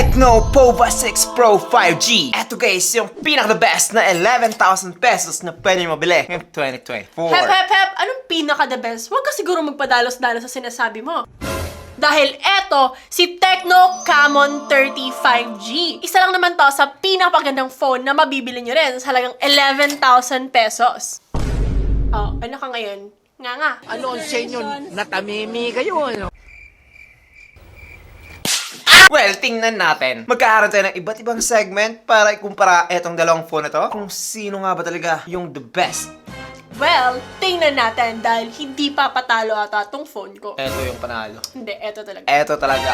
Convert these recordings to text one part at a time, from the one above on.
Tecno Pova 6 Pro 5G. Eto guys, yung pinaka-the best na 11,000 pesos na pwede mabili ngayong 2024. Hep! Anong pinaka-the best? Huwag ka siguro magpadalos-dalos sa sinasabi mo. Dahil eto, si Tecno Camon 30 5G. Isa lang naman to sa pinakapagandang phone na mabibili nyo rin sa halagang 11,000 pesos. Oh, ano ka ngayon? Nga. Ano ang sa inyo? Natamimi kayo, ano? Well, tingnan natin. Magkakaroon tayo ng iba't ibang segment para ikumpara etong dalawang phone na to kung sino nga ba talaga yung the best. Well, tingnan natin dahil hindi pa patalo ata tong phone ko. Eto yung panalo. Hindi, eto talaga. Eto talaga.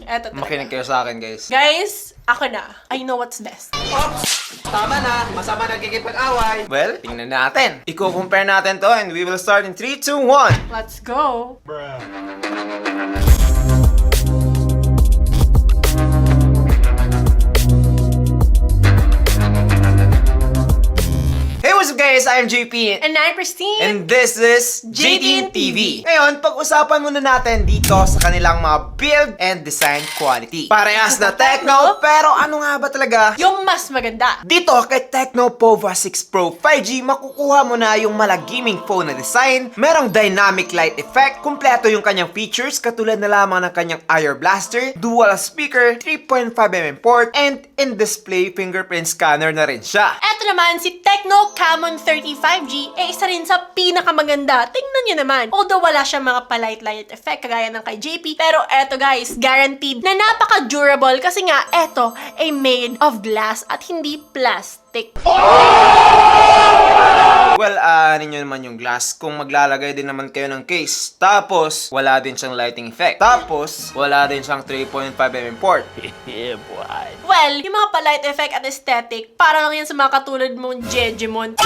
Eto talaga. Makinig kayo sa akin, guys. Guys, ako na. I know what's best. Tama na, masama nagkikipag-away. Well, tingnan natin. Iko-compare natin to and we will start in 3, 2, 1. Let's go. Hey, what's up guys? I'm JP. And I'm Christine. And this is JTN TV. Ngayon, pag-usapan muna natin dito sa kanilang mga build and design quality. Parehas na Tecno, pero ano nga ba talaga? Yung mas maganda. Dito kay Tecno Pova 6 Pro 5G, makukuha mo na yung mala gaming phone na design, merong dynamic light effect, kumpleto yung kanyang features katulad na lamang ng kanyang IR blaster, dual speaker, 3.5mm port, and in-display fingerprint scanner na rin siya. Eto naman, si Tecno Camon 30 5G isa rin sa pinakamaganda. Tingnan nyo naman. Although wala siyang mga light effect kagaya ng kay JP, pero eto guys, guaranteed na napaka-durable kasi nga eto ay made of glass at hindi plastic. Well, ninyo naman yung glass kung maglalagay din naman kayo ng case. Tapos, wala din siyang lighting effect. Tapos, wala din siyang 3.5mm port. Yeah, boy. Well, yung mga light effect at aesthetic, para lang yan sa mga katulad mong Jejimon.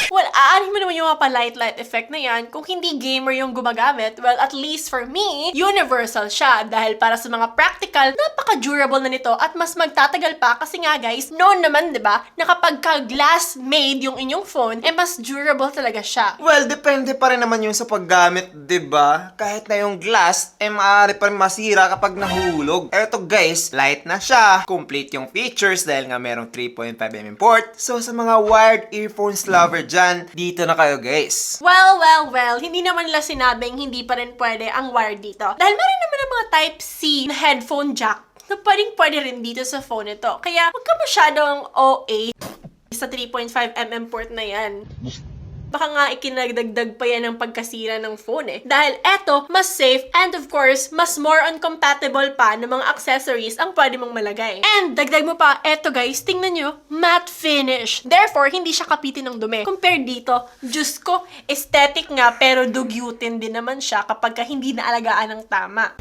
Well, aanin mo naman yung mga light effect na yan kung hindi gamer yung gumagamit. Well, at least for me, universal siya dahil para sa mga practical, napaka-durable na nito at mas magtatagal pa kasi nga guys, noon naman 'di ba, na kapag ka-glass made yung inyong phone, mas durable talaga siya. Well, depende pa rin naman yung sa paggamit, 'di ba? Kahit na yung glass, maaari pa rin masira kapag nahulog. Eto guys, light na siya. Complete yung features dahil nga merong 3.5mm port. So, sa mga wired earphones lover dyan, dito na kayo guys. Well, hindi naman nila sinabing hindi pa rin pwede ang wire dito. Dahil meron naman ang mga Type-C na headphone jack na pwede rin dito sa phone ito. Kaya huwag ka masyadong OA sa 3.5mm port na yan. Baka nga ikinagdagdag pa yan ng pagkasira ng phone eh. Dahil eto, mas safe and of course, mas more on compatible pa ng mga accessories ang pwede mong malagay. And dagdag mo pa, eto guys, tingnan nyo, matte finish. Therefore, hindi siya kapitin ng dumi. Compared dito, Diyos ko, aesthetic nga pero dugyutin din naman siya kapag ka hindi naalagaan ng tama.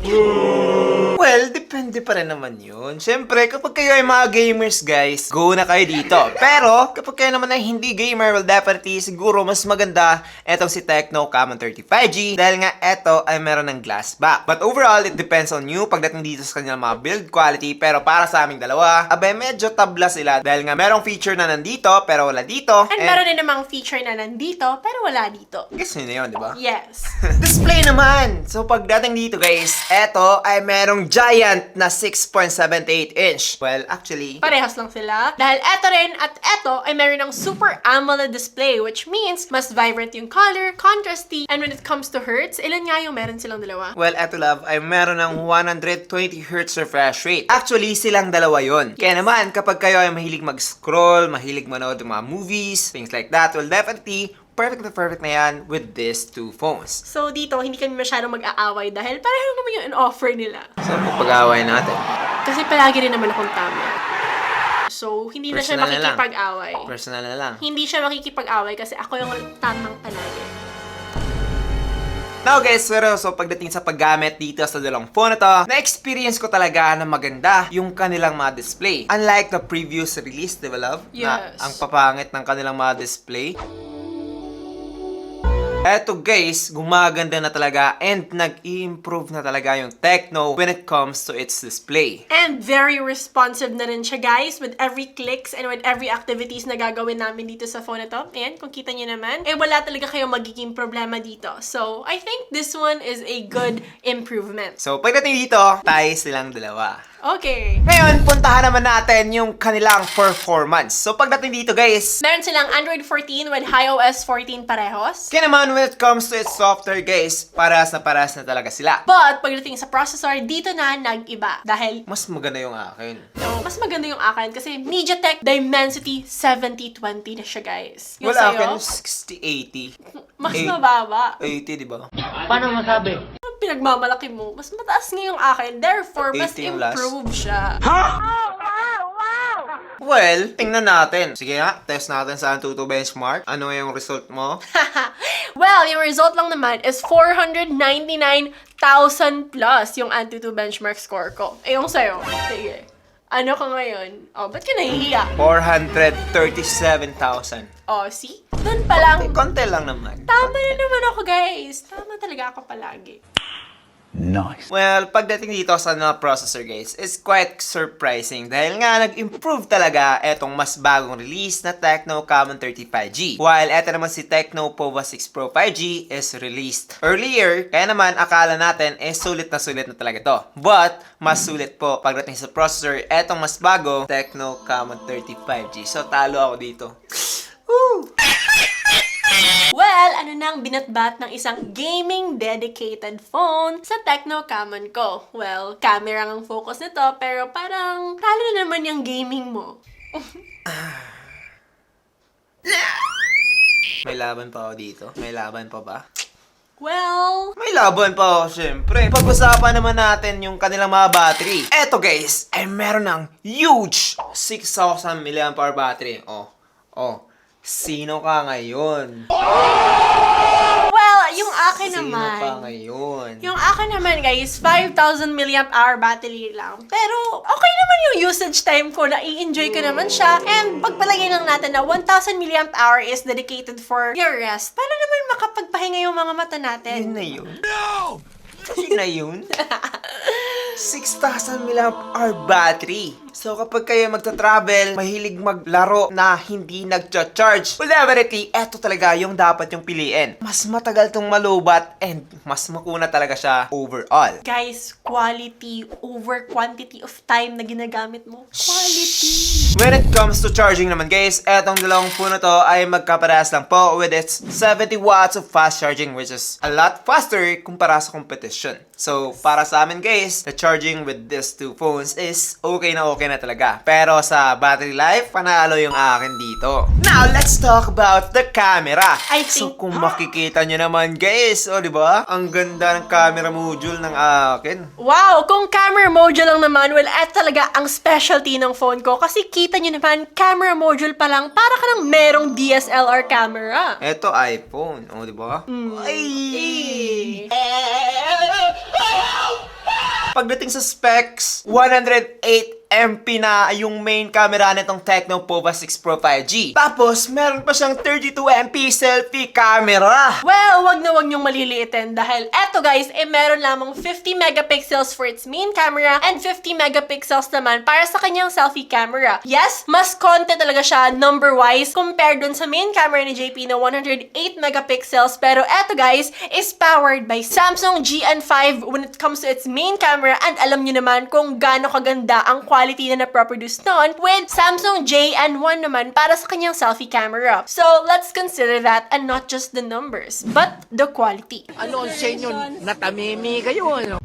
Well, depende pa rin naman yun. Siyempre, kapag kayo ay mga gamers guys, go na kayo dito. Pero, kapag kayo naman ay hindi gamer, well definitely, siguro mas maganda etong si Tecno Camon 30 5G dahil nga eto ay meron ng glass back. But overall, it depends on you pagdating dito sa kanilang mga build quality. Pero para sa aming dalawa, abay medyo tabla sila dahil nga merong feature na nandito pero wala dito. And meron din namang feature na nandito pero wala dito. Guess nyo na yun, di ba? Yes. Display naman! So pagdating dito guys, eto ay merong giant na 6.78 inch. Well, actually, Parehas lang sila. Dahil eto rin at eto ay meron ng Super AMOLED display which means mas vibrant yung color, contrasty, and when it comes to hertz, ilan nga yung meron silang dalawa? well, eto love, ay meron ng 120Hz refresh rate. Actually, silang dalawa yon. Kaya naman, kapag kayo ay mahilig mag-scroll, mahilig manood ng mga movies, things like that, well, definitely, perfect na yan with these two phones. So dito, hindi kami masyadong mag-aaway dahil pareho naman yung in-offer nila. So, pag-away natin. Kasi palagi rin naman akong tama. So, hindi na siya Personal na lang. makikipag-away. Personal na lang. Hindi siya makikipag-away kasi ako yung tamang palagi. Now guys, pero so pagdating sa paggamit dito sa dalawang phone na to, na-experience ko talaga na maganda yung kanilang mga display. Unlike the previous release, di ba love? Yes. Na ang papangit ng kanilang mga display. Eto guys, gumaganda na talaga and nag-i-improve na talaga yung Tecno when it comes to its display. And very responsive na rin siya, guys, with every clicks and with every activities na gagawin namin dito sa phone na to. Ayan, kung kita nyo naman, wala talaga kayong magiging problema dito. So, I think this one is a good improvement. So, pagdating dito, tayo silang dalawa. Okay. Ngayon, puntahan naman natin yung kanilang performance. So, pagdating dito guys, Meron silang Android 14 with iOS 14 parehos. kaya naman when it comes to its software guys, parehas na talaga sila. But, pagdating sa processor, dito na nag-iba. Dahil, Mas maganda yung akin. mas maganda yung akin kasi MediaTek Dimensity 7020 na siya, guys. Yung Wala sa'yo, akin, 60-80. mas Eight. mababa. 80, di ba? Paano masabi? Ang pinagmamalaki mo, mas mataas nga yung akin. Therefore, mas 80 yung last. improve siya. Well, tingnan natin. Sige nga, test natin sa Antutu benchmark. Ano yung result mo? Well, yung result lang naman is 499,000 plus yung Antutu benchmark score ko. Yung sa'yo. Sige. Ano ka ngayon? Oh, ba't ka nahihiya? 437,000. Oh, see? Doon pa lang. Konti lang naman. Tama na naman ako, guys. Tama talaga ako palagi. Nice. Well, pagdating dito sa processor guys, is quite surprising dahil nga nag-improve talaga etong mas bagong release na Tecno Camon 35G. While eto naman si Tecno Pova 6 Pro 5G is released earlier, kaya naman akala natin sulit na talaga to. But, mas sulit po pagdating sa processor, etong mas bago, Tecno Camon 35G. So, talo ako dito. Woo! Well, ano nang binatbat ng isang gaming dedicated phone sa Tecno Camon ko? Well, camera ang focus nito, pero parang talo na naman yung gaming mo. May laban pa ako dito. May laban pa ba? Well, May laban pa ako, syempre. Pag-usapan naman natin yung kanilang mga battery. Eto guys, ay meron ng huge 6,000 mAh battery. Oh. Sino ka ngayon? well, yung akin Sino naman. ka ngayon? Yung akin naman, guys, 5,000 mAh battery lang. Pero, okay naman yung usage time ko. Na-i-enjoy ko naman siya. And, pagpalagay lang natin na 1,000 mAh is dedicated for your rest. Para naman makapagpahinga yung mga mata natin. Yun na yun? No! Yun na yun? 6,000 mAh battery. So kapag kayo magta-travel, mahilig maglaro na hindi nagcha-charge, well definitely, eto talaga yung dapat yung piliin. Mas matagal tong malubat and mas makuna talaga siya overall. Guys, quality over quantity of time na ginagamit mo. Quality. When it comes to charging naman guys, etong dalawang phone na to ay magkaparehas lang po with its 70 watts of fast charging, which is a lot faster kumpara sa competition. So para sa amin guys, the charging with these two phones is okay na talaga. Pero sa battery life, panalo yung akin dito. Now, let's talk about the camera. I So think- kung makikita nyo naman guys, di ba? Ang ganda ng camera module ng akin. Wow! Kung camera module lang naman, well, talaga ang specialty ng phone ko. Kasi kita nyo naman, camera module pa lang, para ka nang merong DSLR camera. Eto iPhone, di ba? Ay! Pagdating sa specs, 108 MP na yung main camera nitong Tecno Pova 6 Pro 5G. Tapos, meron pa siyang 32 MP selfie camera. Well, wag niyong maliliitin dahil eto guys, meron lamang 50 megapixels for its main camera and 50 megapixels naman para sa kanyang selfie camera. Yes, mas konti talaga siya number-wise compared dun sa main camera ni JP na 108 megapixels, pero eto guys is powered by Samsung GN5 when it comes to its main camera, and alam niyo naman kung gaano kaganda ang quality na na-produce noon with Samsung JN1 naman para sa kanyang selfie camera. So, let's consider that and not just the numbers, but the quality. Ano sa inyo? Natamimi kayo, ano?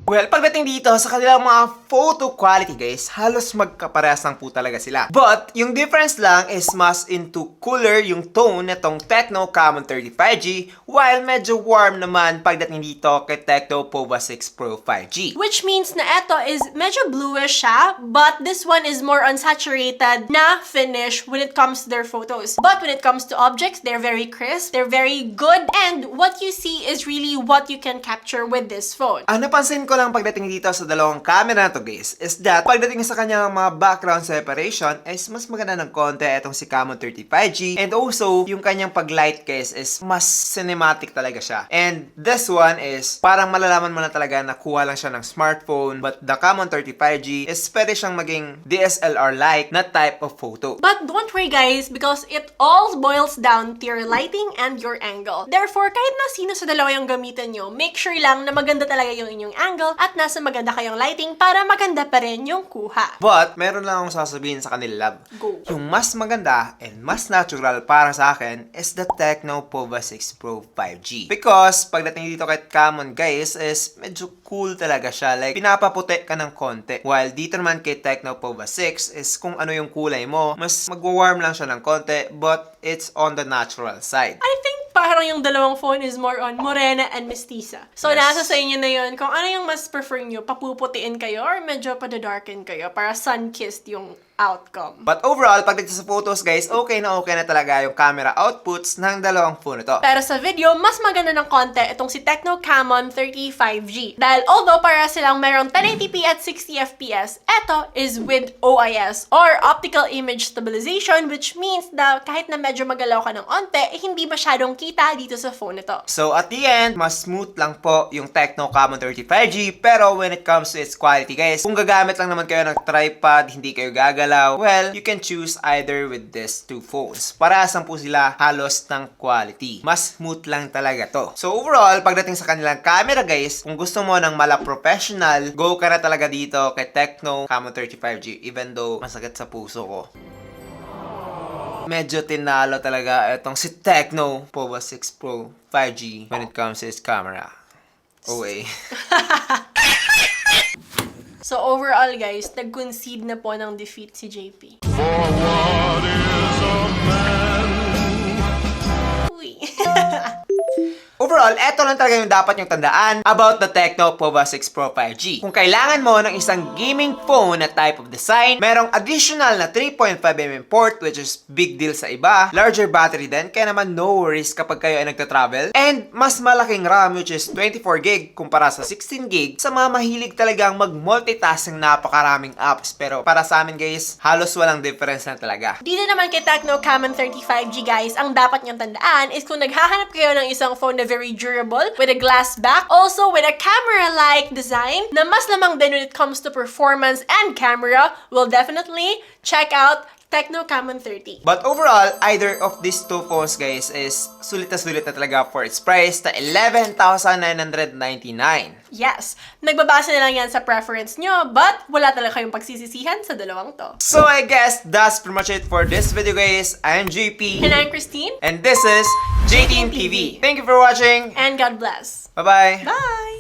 Well, pagdating dito sa kanilang mga photo quality guys, halos magkaparehas lang po talaga sila. But, yung difference lang is mas into cooler yung tone netong Tecno Camon 35G, while medyo warm naman pagdating dito kay Tecno Pova 6 Pro 5G. Which means na eto is medyo bluish siya, but this one is more unsaturated na finish when it comes to their photos. But when it comes to objects, they're very crisp, they're very good, and what you see is really what you can capture with this phone. Napansin ko ko lang pagdating dito sa dalawang camera na to guys, is that pagdating sa kanyang mga background separation, is mas maganda ng konti itong si Camon 35G. And also, yung kanyang pag-light guys is mas cinematic talaga siya. And this one is, parang malalaman mo na talaga na kuha lang siya ng smartphone. But the Camon 35G is pwede siyang maging DSLR-like na type of photo. But don't worry guys, because it all boils down to your lighting and your angle. Therefore, kahit na sino sa dalawa yung gamitan nyo, make sure lang na maganda talaga yung inyong angle at nasa maganda kayong lighting para maganda pa rin yung kuha. But, meron lang akong sasabihin sa kanila, love. Go. Yung mas maganda and mas natural para sa akin is the Tecno Pova 6 Pro 5G. Because, pagdating dito kay Camon guys, is medyo cool talaga siya. Like, pinapaputi ka ng konti. While dito naman kay Tecno Pova 6 is kung ano yung kulay mo, mas magwa-warm lang siya ng konti, but it's on the natural side. I think parang yung dalawang phone is more on morena and mestiza. So, Yes. nasa sa inyo na yun kung ano yung mas prefer nyo, papuputiin kayo or medyo padadarken kayo para sun-kissed yung outcome. But overall, pagdating sa photos guys, okay na talaga yung camera outputs ng dalawang phone ito. Pero sa video, mas maganda ng konti itong si Tecno Camon 35G. Dahil although para silang mayroong 1080p at 60fps, ito is with OIS or Optical Image Stabilization, which means na kahit na medyo magalaw ka ng onte, hindi masyadong kita dito sa phone ito. So at the end, mas smooth lang po yung Tecno Camon 35G, pero when it comes to its quality guys, kung gagamit lang naman kayo ng tripod, hindi kayo gagalaw, well, you can choose either with these two phones. Parehas po sila halos ng quality. Mas smooth lang talaga to. So overall, pagdating sa kanilang camera guys, kung gusto mo ng mala professional, go ka na talaga dito kay Tecno Camon 35G, even though masakit sa puso ko. Medyo tinalo talaga itong si Tecno Pova 6 Pro 5G when it comes to its camera. OA. So overall guys, nag-concede na po ng defeat si JP. Uy. Overall, eto lang talaga yung dapat nyong tandaan about the Tecno Pova 6 Pro 5G. Kung kailangan mo ng isang gaming phone na type of design, merong additional na 3.5mm port which is big deal sa iba, larger battery din, kaya naman no worries kapag kayo ay nagta-travel, and mas malaking RAM which is 24GB kumpara sa 16GB sa mga mahilig talagang mag-multitask ng napakaraming apps. Pero para sa amin guys, halos walang difference na talaga. Dito naman kay Tecno Camon 35G guys, ang dapat niyong tandaan is kung naghahanap kayo ng isang phone na very durable, with a glass back, also with a camera-like design, na mas lamang din when it comes to performance and camera, will definitely check out Tecno Camon 30. But overall, either of these two phones guys is sulit na talaga for its price na 11,999. Yes, nagbabase na lang yan sa preference nyo, but wala talaga kayong pagsisisihan sa dalawang to. So I guess that's pretty much it for this video guys. I'm JP. And I'm Christine, And this is JTeam TV. Thank you for watching. and God bless. Bye-bye. Bye!